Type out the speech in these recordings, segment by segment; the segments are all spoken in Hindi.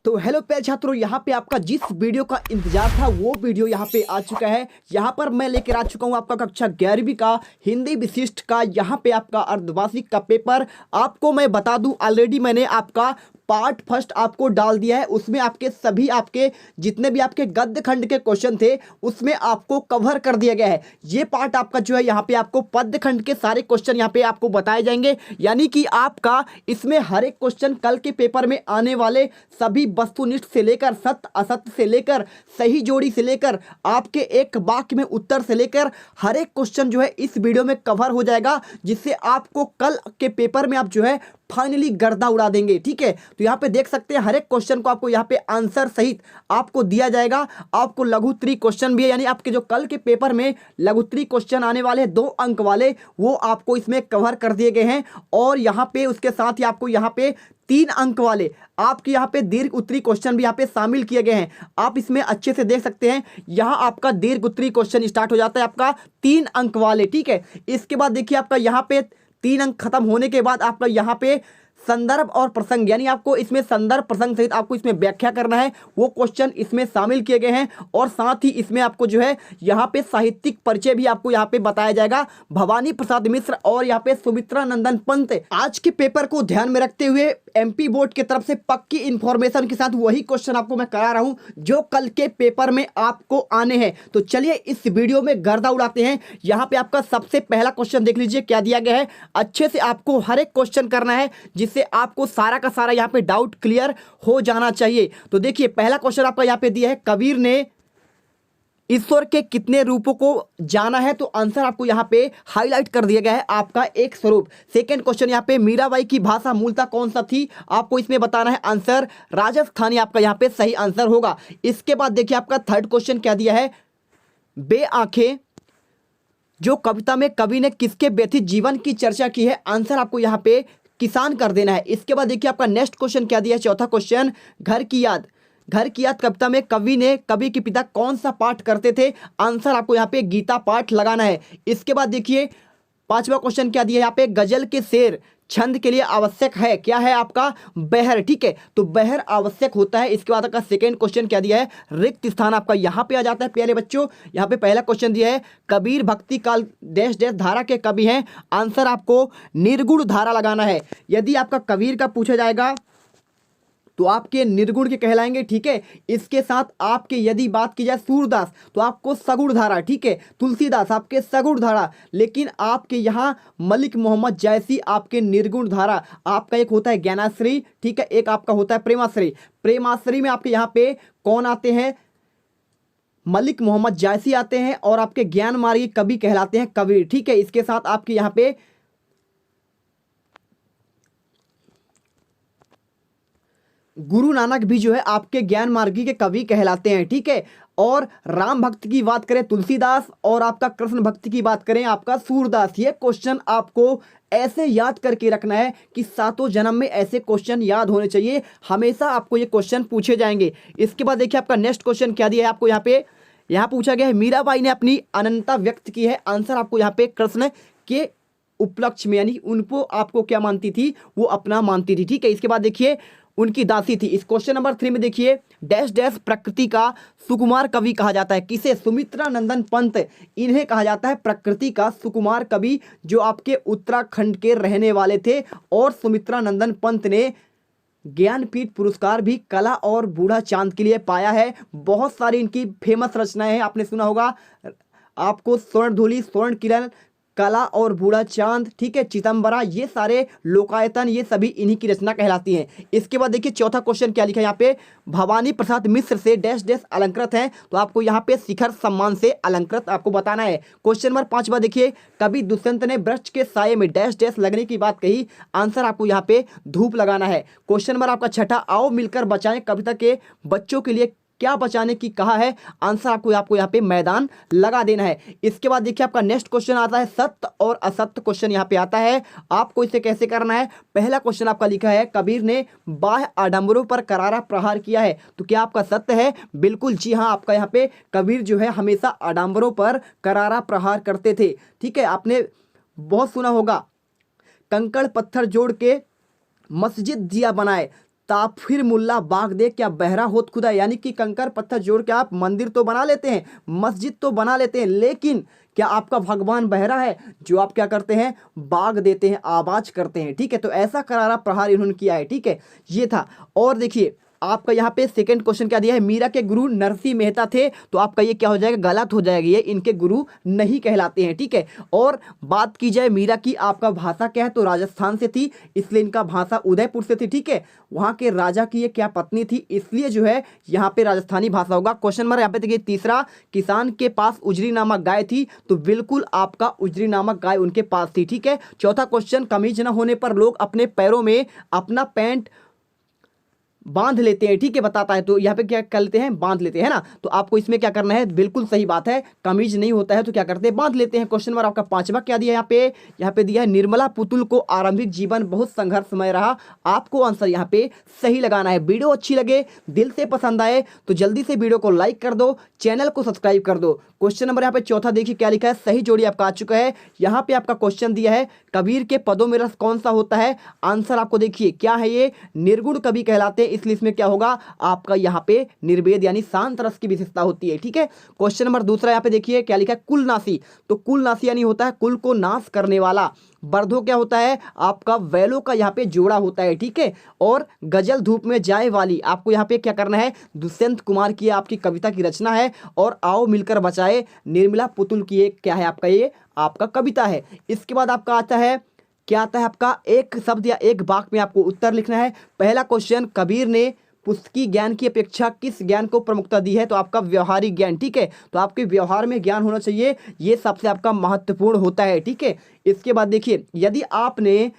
तो हेलो प्यारे छात्रों, यहाँ पे आपका जिस वीडियो का इंतजार था वो वीडियो यहाँ पे आ चुका है। यहाँ पर मैं लेकर आ चुका हूँ आपका कक्षा 11वीं का हिंदी विशिष्ट का यहाँ पे आपका अर्धवार्षिक का पेपर। आपको मैं बता दूं, ऑलरेडी मैंने आपका पार्ट फर्स्ट आपको डाल दिया है। उसमें आपके सभी आपके जितने भी आपके गद्य खंड के क्वेश्चन थे उसमें आपको कवर कर दिया गया है। ये पार्ट आपका जो है यहाँ पे आपको पद्य खंड के सारे क्वेश्चन यहाँ पे आपको बताए जाएंगे, यानी कि आपका इसमें हर एक क्वेश्चन कल के पेपर में आने वाले सभी वस्तुनिष्ठ से लेकर सत्य असत्य से लेकर सही जोड़ी से लेकर आपके एक वाक्य में उत्तर से लेकर हर एक क्वेश्चन जो है इस वीडियो में कवर हो जाएगा, जिससे आपको कल के पेपर में आप जो है फाइनली गर्दा उड़ा देंगे। ठीक है, तो यहाँ पे देख सकते हैं हर एक क्वेश्चन को आपको यहाँ पे आंसर सहित आपको दिया जाएगा। आपको लघु उत्तरीय क्वेश्चन भी है, यानी आपके जो कल के पेपर में लघु उत्तरीय क्वेश्चन आने वाले 2 अंक वाले वो आपको इसमें कवर कर दिए गए हैं। और यहाँ पे उसके साथ ही आपको यहाँ पे 3 अंक वाले आपके यहाँ पे दीर्घ उत्तरीय क्वेश्चन भी यहाँ पे शामिल किए गए हैं। आप इसमें अच्छे से देख सकते हैं, यहाँ आपका दीर्घ उत्तरीय क्वेश्चन स्टार्ट हो जाता है आपका 3 अंक वाले। ठीक है, इसके बाद देखिए आपका यहाँ पे 3 अंक खत्म होने के बाद आपका यहाँ पे संदर्भ और प्रसंग, यानी आपको इसमें संदर्भ प्रसंग सहित आपको इसमें व्याख्या करना है, वो क्वेश्चन इसमें शामिल किए गए हैं। और साथ ही इसमें आपको जो है यहाँ पे साहित्यिक परिचय भी आपको यहाँ पे बताया जाएगा, भवानी प्रसाद मिश्र और यहाँ पे सुमित्रा नंदन पंत। आज के पेपर को ध्यान में रखते हुए एमपी बोर्ड की तरफ से पक्की इंफॉर्मेशन के साथ वही क्वेश्चन आपको मैं करा रहा हूँ जो कल के पेपर में आपको आने हैं। तो चलिए इस वीडियो में गर्दा उड़ाते हैं। यहाँ पे आपका सबसे पहला क्वेश्चन देख लीजिए क्या दिया गया है। अच्छे से आपको हर एक क्वेश्चन करना है जिससे आपको सारा का सारा यहाँ पे डाउट क्लियर हो जाना चाहिए। तो देखिए पहला क्वेश्चन आपका यहाँ पे दिया है, कबीर ने ईश्वर के कितने रूपों को जाना है। तो आंसर आपको यहाँ पे हाईलाइट कर दिया गया है, आपका एक स्वरूप। सेकंड क्वेश्चन यहाँ पे, मीराबाई की भाषा मूलतः कौन सा थी, आपको इसमें बताना है। आंसर राजस्थानी आपका यहाँ पे सही आंसर होगा। इसके बाद देखिए आपका थर्ड क्वेश्चन क्या दिया है, बे आंखें जो कविता में कवि ने किसके व्यथित जीवन की चर्चा की है। आंसर आपको यहाँ पे किसान कर देना है। इसके बाद देखिए आपका नेक्स्ट क्वेश्चन क्या दिया है, चौथा क्वेश्चन, घर की याद कविता में कवि के पिता कौन सा पाठ करते थे। आंसर आपको यहाँ पे गीता पाठ लगाना है। इसके बाद देखिए पांचवा क्वेश्चन क्या दिया है यहाँ पे, गजल के शेर छंद के लिए आवश्यक है, क्या है आपका, बहर। ठीक है, तो बहर आवश्यक होता है। इसके बाद आपका सेकंड क्वेश्चन क्या दिया है, रिक्त स्थान आपका यहाँ पे आ जाता है। प्यारे बच्चों यहाँ पे पहला क्वेश्चन दिया है, कबीर भक्ति काल डैश डैश धारा के कवि हैं। आंसर आपको निर्गुण धारा लगाना है। यदि आपका कबीर का पूछा जाएगा तो आपके निर्गुण के कहलाएंगे। ठीक है, इसके साथ आपके यदि बात की जाए सूरदास तो आपको सगुण धारा। ठीक है, तुलसीदास आपके सगुण धारा, लेकिन आपके यहाँ मलिक मोहम्मद जैसी आपके निर्गुण धारा। आपका एक होता है ज्ञानाश्री, ठीक है, एक आपका होता है प्रेमाश्री। प्रेमाश्री में आपके यहाँ पे कौन आते हैं, मलिक मोहम्मद जैसी आते हैं, और आपके ज्ञान मार्गी कवि कहलाते हैं कबीर। ठीक है, इसके साथ आपके यहाँ पे गुरु नानक भी जो है आपके ज्ञान मार्गी के कवि कहलाते हैं। ठीक है, और राम भक्त की बात करें तुलसीदास, और आपका कृष्ण भक्ति की बात करें आपका सूरदास। ये क्वेश्चन आपको ऐसे याद करके रखना है कि सातों जन्म में ऐसे क्वेश्चन याद होने चाहिए, हमेशा आपको ये क्वेश्चन पूछे जाएंगे। इसके बाद देखिए आपका नेक्स्ट क्वेश्चन क्या दिया है आपको यहाँ पूछा गया है, मीराबाई ने अपनी अनंतता व्यक्त की है। आंसर आपको यहाँ पे कृष्ण के उपलक्ष्य में, यानी उनको आपको क्या मानती थी, वो अपना मानती थी। ठीक है, इसके बाद देखिए उनकी दासी थी। इस क्वेश्चन नंबर 3 में देखिए, डैश डैश प्रकृति का सुकुमार कवि कहा जाता है, किसे, सुमित्रा नंदन पंत, इन्हें कहा जाता है प्रकृति का सुकुमार कवि, जो आपके उत्तराखंड के रहने वाले थे। और सुमित्रा नंदन पंत ने ज्ञानपीठ पुरस्कार भी कला और बूढ़ा चांद के लिए पाया है। बहुत सारी इनकी फेमस रचनाएं हैं, आपने सुना होगा, आपको स्वर्ण धूलि, स्वर्ण किरण, कला और बूढ़ा चांद, ठीक है, चिदम्बरा, ये सारे लोकायतन, ये सभी इन्हीं की रचना कहलाती हैं। इसके बाद देखिए चौथा क्वेश्चन क्या लिखा है यहाँ पे, भवानी प्रसाद मिश्र से डैश डैश अलंकृत हैं। तो आपको यहाँ पे शिखर सम्मान से अलंकृत आपको बताना है। क्वेश्चन नंबर 5 देखिए, कवि दुष्यंत ने वृक्ष के साये में डैश डैश लगने की बात कही। आंसर आपको यहाँ पे धूप लगाना है। क्वेश्चन नंबर आपका छठा, आओ मिलकर बचाएं कविता के बच्चों के लिए क्या बचाने की कहा है। आंसर आपको यहाँ पे मैदान लगा देना है। इसके बाद देखिए आपका नेक्स्ट क्वेश्चन आता है, सत्य और असत्य क्वेश्चन यहाँ पे आता है। आपको इसे कैसे करना है, पहला क्वेश्चन आपका लिखा है, कबीर ने बाह्य आडंबरों पर करारा प्रहार किया है। तो क्या आपका सत्य है, बिल्कुल जी हाँ, आपका यहाँ पे कबीर जो है हमेशा आडंबरों पर करारा प्रहार करते थे। ठीक है, आपने बहुत सुना होगा, कंकड़ पत्थर जोड़ के मस्जिद दिया बनाए, ताफिर मुल्ला बाग दे क्या बहरा होत खुदा, यानी कि कंकर पत्थर जोड़ के आप मंदिर तो बना लेते हैं, मस्जिद तो बना लेते हैं, लेकिन क्या आपका भगवान बहरा है जो आप क्या करते हैं, बाग देते हैं, आवाज करते हैं। ठीक है, तो ऐसा करारा प्रहार इन्होंने किया है। ठीक है, ये था। और देखिए आपका यहाँ पे सेकंड क्वेश्चन क्या दिया है, मीरा के गुरु नरसिंह मेहता थे, तो आपका ये क्या हो जाएगा, गलत हो जाएगा, ये इनके गुरु नहीं कहलाते हैं। ठीक है, और बात की जाए मीरा की आपका भाषा क्या है, तो राजस्थान से थी, इसलिए इनका भाषा उदयपुर से थी। ठीक है, वहाँ के राजा की ये क्या पत्नी थी, इसलिए जो है यहाँ पे राजस्थानी भाषा होगा। क्वेश्चन नंबर यहाँ पे देखिए तीसरा, किसान के पास उजरी नामक गाय थी, तो बिल्कुल आपका उजरी नामक गाय उनके पास थी। ठीक है, चौथा क्वेश्चन, कमीज न होने पर लोग अपने पैरों में अपना पैंट बांध लेते हैं। ठीक है, बताता है, तो यहाँ पे क्या कर लेते हैं, बांध लेते हैं ना, तो आपको इसमें क्या करना है, बिल्कुल सही बात है, कमीज नहीं होता है तो क्या करते हैं, बांध लेते हैं। क्वेश्चन नंबर आपका पांचवा क्या दिया है, यहाँ पे दिया है, निर्मला पुतुल को आरंभिक जीवन बहुत संघर्षमय रहा। आपको आंसर यहाँ पे सही लगाना है। वीडियो अच्छी लगे, दिल से पसंद आए तो जल्दी से वीडियो को लाइक कर दो, चैनल को सब्सक्राइब कर दो। क्वेश्चन नंबर यहाँ पे चौथा देखिए क्या लिखा है, सही जोड़ी आपका आ चुका है। यहाँ पे आपका क्वेश्चन दिया है, कबीर के पदों में रस कौन सा होता है, आंसर आपको देखिए क्या है, ये निर्गुण कवि कहलाते हैं, इसलिए इसमें क्या होगा आपका यहाँ पे निर्वेद यानी शांत रस की विशेषता होती है। ठीक है, क्वेश्चन नंबर दूसरा यहाँ पे देखिए क्या लिखा है, कुलनासी, तो कुलनासी यानी होता है कुल को नाश करने वाला। बर्धो क्या होता है, आपका वैलो का यहाँ पे जोड़ा होता है। ठीक है, और गजल धूप में जाए वाली, आपको यहाँ पे क्या करना है, दुष्यंत कुमार की आपकी कविता की रचना है, और आओ मिलकर बचाए निर्मला पुतुल की एक क्या है आपका, ये आपका कविता है। इसके बाद आपका आता है क्या आता है, आपका एक शब्द या एक वाक्य में आपको उत्तर लिखना है। पहला क्वेश्चन, कबीर ने पुस्तकी ज्ञान की अपेक्षा किस ज्ञान को प्रमुखता दी है, तो आपका व्यवहारिक ज्ञान। ठीक है, तो आपके व्यवहार में ज्ञान होना चाहिए, ये सबसे आपका महत्वपूर्ण होता है। ठीक है, इसके बाद देखिए, यदि आपने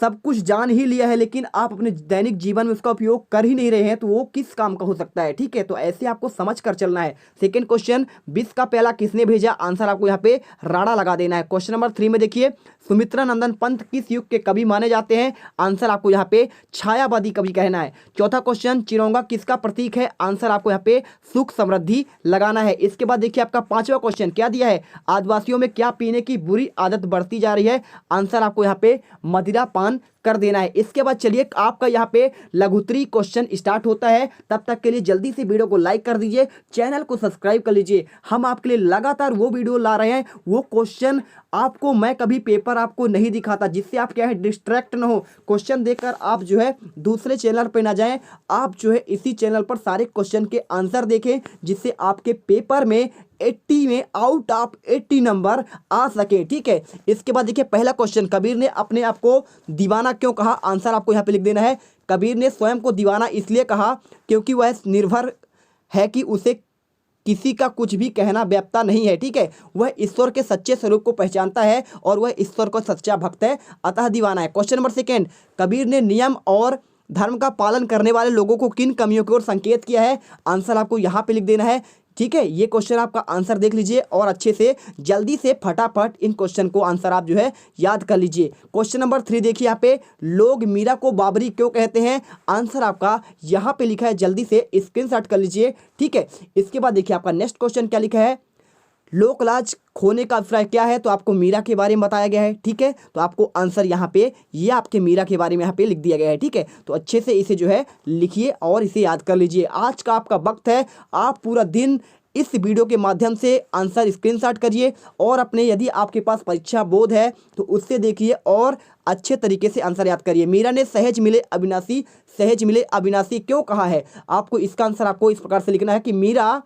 सब कुछ जान ही लिया है लेकिन आप अपने दैनिक जीवन में उसका उपयोग कर ही नहीं रहे हैं, तो वो किस काम का हो सकता है। ठीक है, तो ऐसे आपको समझ कर चलना है। सेकंड क्वेश्चन, विष का प्याला किसने भेजा, आंसर आपको यहाँ पे राणा लगा देना है। क्वेश्चन नंबर 3 में देखिए, सुमित्रा नंदन पंत किस युग के कवि माने जाते हैं, आंसर आपको यहाँ पे छायावादी कवि कहना है। चौथा क्वेश्चन, चिरौंगा किसका प्रतीक है, आंसर आपको यहाँ पे सुख समृद्धि लगाना है। इसके बाद देखिए आपका पांचवा क्वेश्चन क्या दिया है, आदिवासियों में क्या पीने की बुरी आदत बढ़ती जा रही है, आंसर आपको यहाँ पे मदिरा पान कर देना है। इसके बाद चलिए आपका यहाँ पे लघुत्तरी क्वेश्चन स्टार्ट होता है, तब तक के लिए जल्दी से वीडियो को लाइक कर दीजिए, चैनल को सब्सक्राइब कर लीजिए। हम आपके लिए लगातार वो वीडियो ला रहे हैं, वो क्वेश्चन आपको मैं कभी पेपर आपको नहीं दिखाता, जिससे आप क्या है डिस्ट्रैक्ट ना हो, क्वेश्चन देखकर आप जो है दूसरे चैनल पे ना जाएं, आप जो है इसी चैनल पर सारे क्वेश्चन के आंसर देखें, जिससे आपके पेपर में 80 में आउट ऑफ 80 नंबर आ सके। ठीक है, इसके बाद देखिए पहला क्वेश्चन, कबीर ने अपने आप को दीवाना क्यों कहा, आंसर आपको यहाँ पे लिख देना है। कबीर ने स्वयं को दीवाना इसलिए कहा क्योंकि वह निर्भर है कि उसे किसी का कुछ भी कहना व्याप्ता नहीं है। ठीक है, वह ईश्वर के सच्चे स्वरूप को पहचानता है और वह ईश्वर को सच्चा भक्त है, अतः दीवाना है। क्वेश्चन नंबर सेकेंड, कबीर ने नियम और धर्म का पालन करने वाले लोगों को किन कमियों की ओर संकेत किया है, आंसर आपको यहाँ पे लिख देना है। ठीक है, ये क्वेश्चन आपका आंसर देख लीजिए और अच्छे से जल्दी से फटाफट इन क्वेश्चन को आंसर आप जो है याद कर लीजिए। क्वेश्चन नंबर 3 देखिए, यहाँ पे लोग मीरा को बाबरी क्यों कहते हैं, आंसर आपका यहाँ पे लिखा है, जल्दी से स्क्रीनशॉट कर लीजिए। ठीक है, इसके बाद देखिए आपका नेक्स्ट क्वेश्चन क्या लिखा है, लोकलाज खोने का अभिप्राय क्या है, तो आपको मीरा के बारे में बताया गया है। ठीक है, तो आपको आंसर यहाँ पे ये आपके मीरा के बारे में यहाँ पे लिख दिया गया है। ठीक है, तो अच्छे से इसे जो है लिखिए और इसे याद कर लीजिए। आज का आपका वक्त है, आप पूरा दिन इस वीडियो के माध्यम से आंसर स्क्रीनशॉट करिए और अपने यदि आपके पास परीक्षा बोध है तो उससे देखिए और अच्छे तरीके से आंसर याद करिए। मीरा ने सहज मिले अविनाशी, सहज मिले अविनाशी क्यों कहा है, आपको इसका आंसर आपको इस प्रकार से लिखना है कि मीरा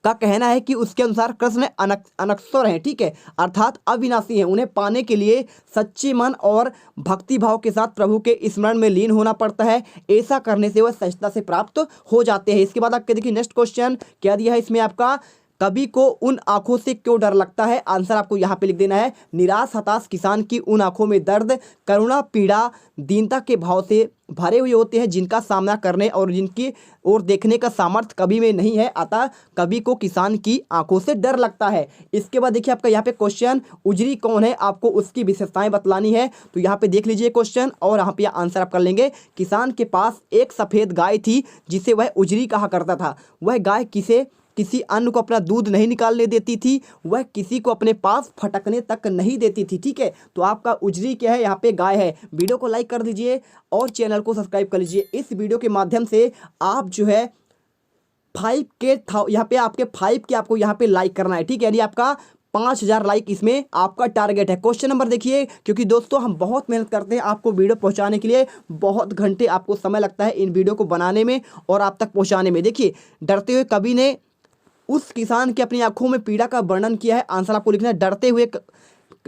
का कहना है कि उसके अनुसार कृष्ण अनक्षर हैं। ठीक है, अर्थात अविनाशी हैं, उन्हें पाने के लिए सच्चे मन और भक्ति भाव के साथ प्रभु के स्मरण में लीन होना पड़ता है, ऐसा करने से वह सहजता से प्राप्त हो जाते हैं। इसके बाद आपके देखिए नेक्स्ट क्वेश्चन क्या दिया है इसमें, आपका कवि को उन आंखों से क्यों डर लगता है, आंसर आपको यहाँ पे लिख देना है। निराश हताश किसान की उन आंखों में दर्द, करुणा, पीड़ा, दीनता के भाव से भरे हुए होते हैं, जिनका सामना करने और जिनकी ओर देखने का सामर्थ्य कवि में नहीं है, अतः कवि को किसान की आंखों से डर लगता है। इसके बाद देखिए आपका यहाँ पे क्वेश्चन, उजरी कौन है, आपको उसकी विशेषताएं बतलानी है, तो यहाँ पे देख लीजिए क्वेश्चन और यहाँ पे आंसर आप कर लेंगे। किसान के पास एक सफ़ेद गाय थी जिसे वह उजरी कहा करता था, वह गाय किसे किसी अन्य को अपना दूध नहीं निकालने देती थी, वह किसी को अपने पास फटकने तक नहीं देती थी। ठीक है, तो आपका उजरी क्या है, यहाँ पे गाय है। वीडियो को लाइक कर दीजिए और चैनल को सब्सक्राइब कर लीजिए। इस वीडियो के माध्यम से आप जो है 5 के यहाँ पे आपके 5 के आपको यहाँ पे लाइक करना है। ठीक है, यानी आपका 5000 लाइक इसमें आपका टारगेट है। क्वेश्चन नंबर देखिए, क्योंकि दोस्तों हम बहुत मेहनत करते हैं आपको वीडियो पहुंचाने के लिए, बहुत घंटे आपको समय लगता है इन वीडियो को बनाने में और आप तक पहुंचाने में। देखिए, डरते हुए कवि ने उस किसान की अपनी आंखों में पीड़ा का वर्णन किया है। आंसर आपको लिखना है,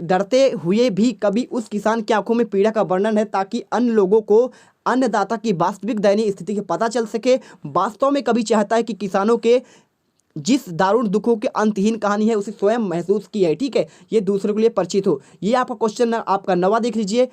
डरते हुए भी कभी उस किसान की आंखों में पीड़ा का वर्णन है, ताकि अन्य लोगों को अन्नदाता की वास्तविक दयनीय स्थिति की पता चल सके। वास्तव में कभी चाहता है कि किसानों के जिस दारुण दुखों के अंतहीन कहानी है उसे स्वयं महसूस की है। ठीक है, ये दूसरों के लिए परिचित हो। ये आपका क्वेश्चन आपका 9वां देख लीजिए,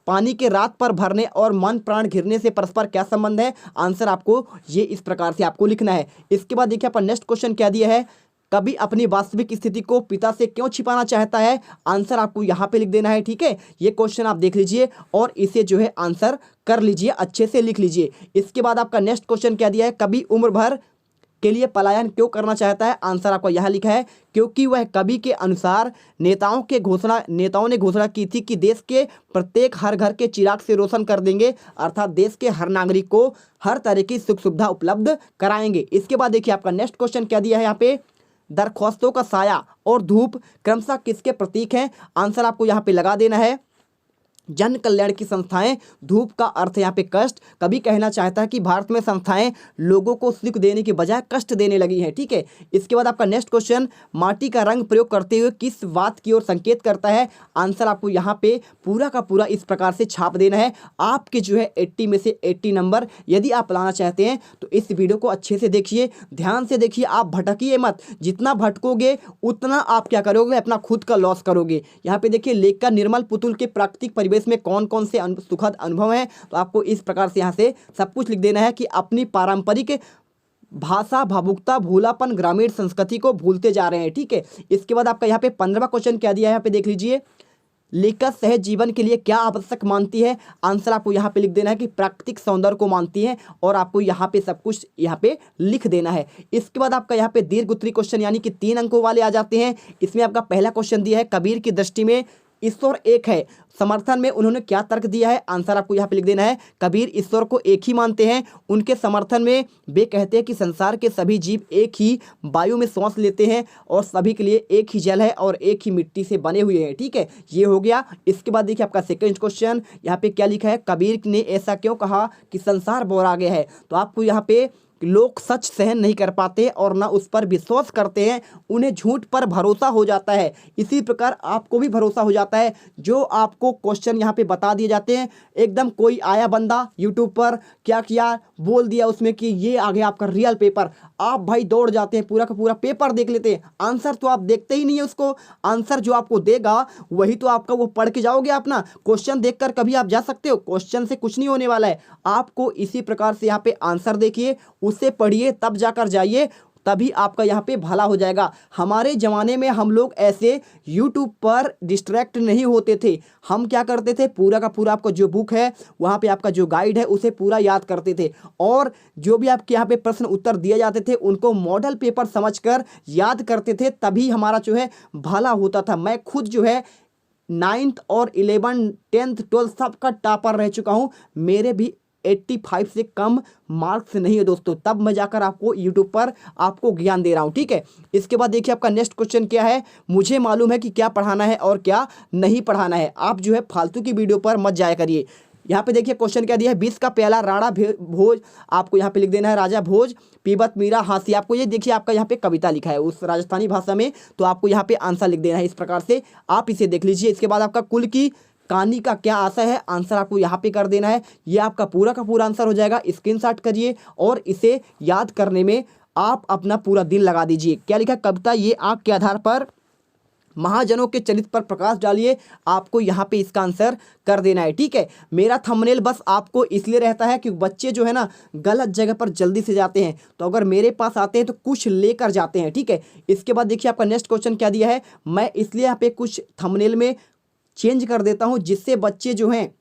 पानी के रात पर भरने और मन प्राण घिरने से परस्पर क्या संबंध है। आंसर आपको ये इस प्रकार से आपको लिखना है। इसके बाद देखिए आपका नेक्स्ट क्वेश्चन क्या दिया है, कभी अपनी वास्तविक स्थिति को पिता से क्यों छिपाना चाहता है। आंसर आपको यहाँ पे लिख देना है। ठीक है, ये क्वेश्चन आप देख लीजिए और इसे जो है आंसर कर लीजिए, अच्छे से लिख लीजिए। इसके बाद आपका नेक्स्ट क्वेश्चन क्या दिया है, कभी उम्र भर के लिए पलायन क्यों करना चाहता है। आंसर आपको यहाँ लिखा है, क्योंकि वह कवि के अनुसार नेताओं ने घोषणा की थी कि देश के प्रत्येक हर घर के चिराग से रोशन कर देंगे, अर्थात देश के हर नागरिक को हर तरह की सुख सुविधा उपलब्ध कराएंगे। इसके बाद देखिए आपका नेक्स्ट क्वेश्चन क्या दिया है, यहाँ पे दरख्वास्तों का साया और धूप क्रमशः किसके प्रतीक हैं। आंसर आपको यहाँ पे लगा देना है, जन कल्याण की संस्थाएं। धूप का अर्थ यहाँ पे कष्ट। कभी कहना चाहता है कि भारत में संस्थाएं लोगों को सुख देने के बजाय कष्ट देने लगी हैं। ठीक है, इसके बाद आपका नेक्स्ट क्वेश्चन, माटी का रंग प्रयोग करते हुए किस बात की ओर संकेत करता है। आंसर आपको यहाँ पे पूरा का पूरा इस प्रकार से छाप देना है। आपके जो है 80 में से 80 नंबर यदि आप लाना चाहते हैं तो इस वीडियो को अच्छे से देखिए, ध्यान से देखिए, आप भटकिए मत। जितना भटकोगे उतना आप क्या करोगे, अपना खुद का लॉस करोगे। यहाँ पे देखिए, लेक का निर्मल पुतुल के प्राकृतिक परिवेश में कौन कौन से सुखद अनुभव हैं, तो आपको इस प्रकार से यहाँ से सब कुछ लिख देना है कि अपनी पारंपरिक भाषा, भावुकता, भूलापन, ग्रामीण संस्कृति को भूलते जा रहे हैं। ठीक है, इसके बाद आपका यहाँ पे 15वां क्वेश्चन क्या दिया है, यहाँ पे देख लीजिए, लेखक सहज जीवन के लिए क्या आवश्यक मानती है। आंसर आपको यहाँ पे लिख देना है कि प्राकृतिक सौंदर्य को मानती है, और आपको यहाँ पे सब कुछ यहाँ पे लिख देना है। इसके बाद आपका यहाँ पे दीर्घ उत्तरी क्वेश्चन यानी कि 3 अंकों वाले आ जाते हैं। इसमें आपका पहला क्वेश्चन दिया है, कबीर की दृष्टि में ईश्वर एक है, समर्थन में उन्होंने क्या तर्क दिया है। आंसर आपको यहाँ पे लिख देना है, कबीर ईश्वर को एक ही मानते हैं। उनके समर्थन में वे कहते हैं कि संसार के सभी जीव एक ही वायु में सांस लेते हैं और सभी के लिए एक ही जल है और एक ही मिट्टी से बने हुए हैं। ठीक है, ये हो गया। इसके बाद देखिए आपका सेकंड क्वेश्चन, यहाँ पे क्या लिखा है, कबीर ने ऐसा क्यों कहा कि संसार बोरा गया है। तो आपको यहाँ पे लोग सच सहन नहीं कर पाते और ना उस पर विश्वास करते हैं, उन्हें झूठ पर भरोसा हो जाता है। इसी प्रकार आपको भी भरोसा हो जाता है, जो आपको क्वेश्चन यहाँ पे बता दिए जाते हैं, एकदम कोई आया बंदा यूट्यूब पर क्या किया, बोल दिया उसमें कि ये आ गया आपका रियल पेपर, आप भाई दौड़ जाते हैं, पूरा का पूरा पेपर देख लेते हैं। आंसर तो आप देखते ही नहीं है उसको, आंसर जो आपको देगा वही तो आपका, वो पढ़ के जाओगे अपना। क्वेश्चन देखकर कभी आप जा सकते हो, क्वेश्चन से कुछ नहीं होने वाला है। आपको इसी प्रकार से यहाँ पे आंसर देखिए, उससे पढ़िए, तब जाकर जाइए, तभी आपका यहाँ पे भला हो जाएगा। हमारे ज़माने में हम लोग ऐसे यूट्यूब पर डिस्ट्रैक्ट नहीं होते थे। हम क्या करते थे, पूरा का पूरा आपका जो बुक है, वहाँ पे आपका जो गाइड है, उसे पूरा याद करते थे, और जो भी आपके यहाँ पे प्रश्न उत्तर दिए जाते थे उनको मॉडल पेपर समझकर याद करते थे, तभी हमारा जो है भला होता था। मैं खुद जो है 9th और 11th 10th 12th सबका टॉपर रह चुका हूँ, मेरे भी 85 से कम मार्क्स नहीं है दोस्तों, तब मैं जाकर आपको यूट्यूब पर आपको ज्ञान दे रहा हूँ। ठीक है, इसके बाद देखिए आपका नेक्स्ट क्वेश्चन क्या है, मुझे मालूम है कि क्या पढ़ाना है और क्या नहीं पढ़ाना है। आप जो है फालतू की वीडियो पर मत जाया करिए। यहाँ पे देखिए क्वेश्चन क्या दिया है, 20 का प्याला राणा भोज, आपको यहाँ पे लिख देना है राजा भोज, पीबत मीरा हांसी। आपको ये देखिए आपका यहाँ पे कविता लिखा है उस राजस्थानी भाषा में, तो आपको यहाँ पे आंसर लिख देना है। इस प्रकार से आप इसे देख लीजिए। इसके बाद आपका कुल की कहानी का क्या आशय है, आंसर आपको यहाँ पे कर देना है। ये आपका पूरा का पूरा आंसर हो जाएगा, स्क्रीनशॉट करिए और इसे याद करने में आप अपना पूरा दिन लगा दीजिए। क्या लिखा कविता, ये आंख के आधार पर महाजनों के चरित्र पर प्रकाश डालिए, आपको यहाँ पे इसका आंसर कर देना है। ठीक है, मेरा थंबनेल बस आपको इसलिए रहता है कि बच्चे जो है ना गलत जगह पर जल्दी से जाते हैं, तो अगर मेरे पास आते हैं तो कुछ लेकर जाते हैं। ठीक है, इसके बाद देखिए आपका नेक्स्ट क्वेश्चन क्या दिया है, मैं इसलिए यहाँ पे कुछ थंबनेल में चेंज कर देता हूँ जिससे बच्चे जो हैं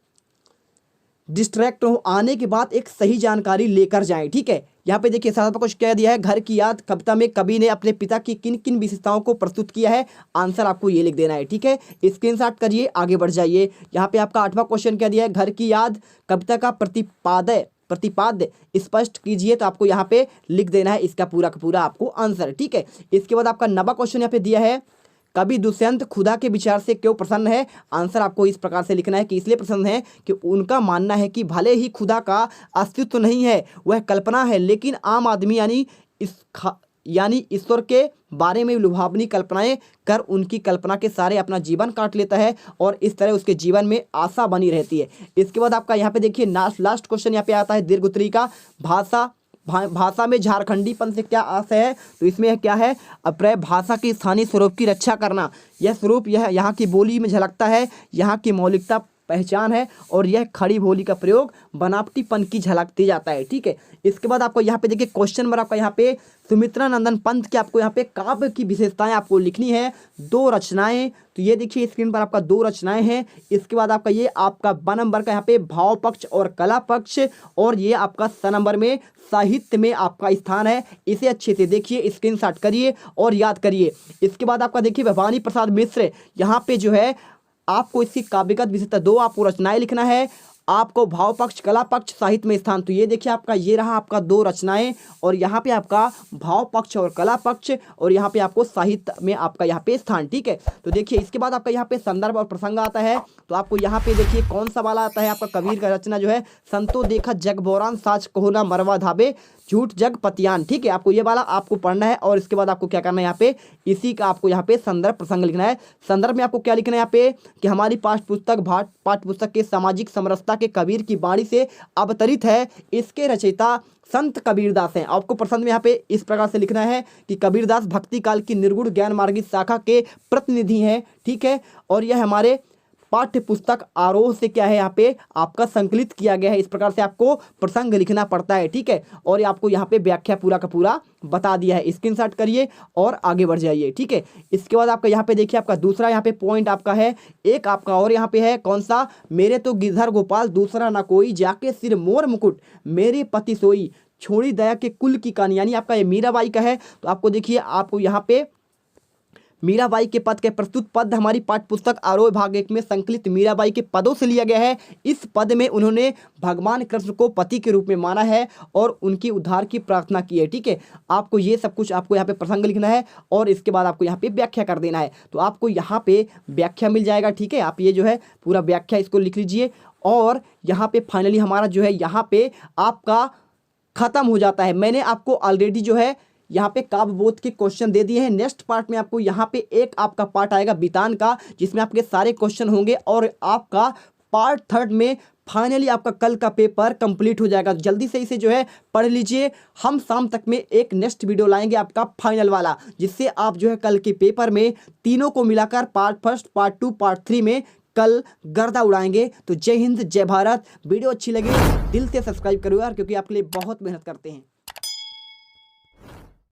डिस्ट्रैक्ट हो, आने के बाद एक सही जानकारी लेकर जाएं। ठीक है, यहाँ पे देखिए 7वां क्वेश्चन क्या दिया है, घर की याद कविता में कवि ने अपने पिता की किन किन विशेषताओं को प्रस्तुत किया है। आंसर आपको ये लिख देना है, ठीक है। स्क्रीनशॉट करिए, आगे बढ़ जाइए। यहाँ पे आपका 8वां क्वेश्चन क्या दिया है, घर की याद कविता का प्रतिपाद्य स्पष्ट कीजिए। तो आपको यहाँ पे लिख देना है इसका पूरा का पूरा आपको आंसर, ठीक है। इसके बाद आपका 9वां क्वेश्चन यहाँ पे दिया है, कवि दुष्यंत खुदा के विचार से क्यों प्रसन्न है। आंसर आपको इस प्रकार से लिखना है कि इसलिए प्रसन्न है कि उनका मानना है कि भले ही खुदा का अस्तित्व नहीं है, वह कल्पना है, लेकिन आम आदमी यानी ईश्वर के बारे में लुभावनी कल्पनाएं कर उनकी कल्पना के सारे अपना जीवन काट लेता है और इस तरह उसके जीवन में आशा बनी रहती है। इसके बाद आपका यहाँ पे देखिए लास्ट क्वेश्चन यहाँ पे आता है, दीर्घ उत्तरी का भाषा में झारखंडीपन से क्या आशय है। तो इसमें क्या है, अप्रय भाषा के स्थानीय स्वरूप की रक्षा करना। यह स्वरूप यहाँ की बोली में झलकता है, यहाँ की मौलिकता पहचान है और यह खड़ी बोली का प्रयोग बनावटीपन की झलक दी जाता है, ठीक है। इसके बाद आपको यहाँ पे देखिए क्वेश्चन नंबर आपका यहाँ पे सुमित्रा नंदन पंत की आपको यहाँ पे काव्य की विशेषताएं आपको लिखनी है, 2 रचनाएं। तो ये देखिए स्क्रीन पर आपका 2 रचनाएं हैं। इसके बाद आपका ये आपका 12 नंबर का यहाँ पे भाव पक्ष और कला पक्ष, और ये आपका 7 नंबर में साहित्य में आपका स्थान है। इसे अच्छे से देखिए, स्क्रीनशॉट करिए और याद करिए। इसके बाद आपका देखिए भवानी प्रसाद मिश्र, यहाँ पे जो है आपको इसकी काव्यगत विशेषता 2 आपको रचनाएं लिखना है, आपको भाव पक्ष कला पक्ष साहित्य में स्थान। तो ये देखिए आपका ये रहा आपका 2 रचनाएं, और यहाँ पे आपका भाव पक्ष और कला पक्ष, और यहाँ पे आपको साहित्य में आपका यहाँ पे स्थान, ठीक है। तो देखिए इसके बाद आपका यहाँ पे संदर्भ और प्रसंग आता है। तो आपको यहाँ पे देखिए कौन सा वाला आता है, आपका कबीर का रचना जो है, संतो देखा जग बोरान साच कहो ना मरवा धाबे झूठ जग पतियान, ठीक है। आपको ये वाला आपको पढ़ना है, और इसके बाद आपको क्या करना है, यहाँ पे इसी का आपको यहाँ पे संदर्भ प्रसंग लिखना है। संदर्भ में आपको क्या लिखना है यहाँ पे कि हमारी पाठ्य पुस्तक के सामाजिक समरसता के कबीर की वाणी से अवतरित है, इसके रचयिता संत कबीरदास हैं। आपको प्रसंग में यहाँ पे इस प्रकार से लिखना है कि कबीरदास भक्ति काल की निर्गुण ज्ञान मार्गी शाखा के प्रतिनिधि हैं, ठीक है। और यह हमारे पाठ्य पुस्तक आरोह से क्या है यहाँ पे आपका संकलित किया गया है। इस प्रकार से आपको प्रसंग लिखना पड़ता है, ठीक है। और ये आपको यहाँ पे व्याख्या पूरा का पूरा बता दिया है, स्क्रीनशॉट करिए और आगे बढ़ जाइए, ठीक है। इसके बाद आपका यहाँ पे देखिए आपका दूसरा यहाँ पे पॉइंट आपका है, एक आपका और यहाँ पे है कौन सा, मेरे तो गिरधर गोपाल दूसरा ना कोई, जाके सिर मोर मुकुट मेरे पति सोई, छोड़ी दया के कुल की कहानी, यानी आपका ये मीराबाई का है। तो आपको देखिए आपको यहाँ पे मीराबाई के पद के प्रस्तुत पद हमारी पाठ्य पुस्तक आरोह भाग 1 में संकलित मीराबाई के पदों से लिया गया है। इस पद में उन्होंने भगवान कृष्ण को पति के रूप में माना है और उनकी उद्धार की प्रार्थना की है, ठीक है। आपको ये सब कुछ आपको यहाँ पे प्रसंग लिखना है, और इसके बाद आपको यहाँ पे व्याख्या कर देना है। तो आपको यहाँ पे व्याख्या मिल जाएगा, ठीक है। आप ये जो है पूरा व्याख्या इसको लिख लीजिए, और यहाँ पे फाइनली हमारा जो है यहाँ पे आपका खत्म हो जाता है। मैंने आपको ऑलरेडी जो है यहाँ पे काव्य बोध के क्वेश्चन दे दिए हैं। नेक्स्ट पार्ट में आपको यहाँ पे एक आपका पार्ट आएगा बितान का, जिसमें आपके सारे क्वेश्चन होंगे, और आपका पार्ट 3 में फाइनली आपका कल का पेपर कंप्लीट हो जाएगा। जल्दी से इसे जो है पढ़ लीजिए। हम शाम तक में एक नेक्स्ट वीडियो लाएंगे आपका फाइनल वाला, जिससे आप जो है कल के पेपर में तीनों को मिलाकर पार्ट 1, पार्ट 2, पार्ट 3 में कल गर्दा उड़ाएंगे। तो जय हिंद, जय भारत। वीडियो अच्छी लगी दिल से सब्सक्राइब करो यार, क्योंकि आपके लिए बहुत मेहनत करते हैं।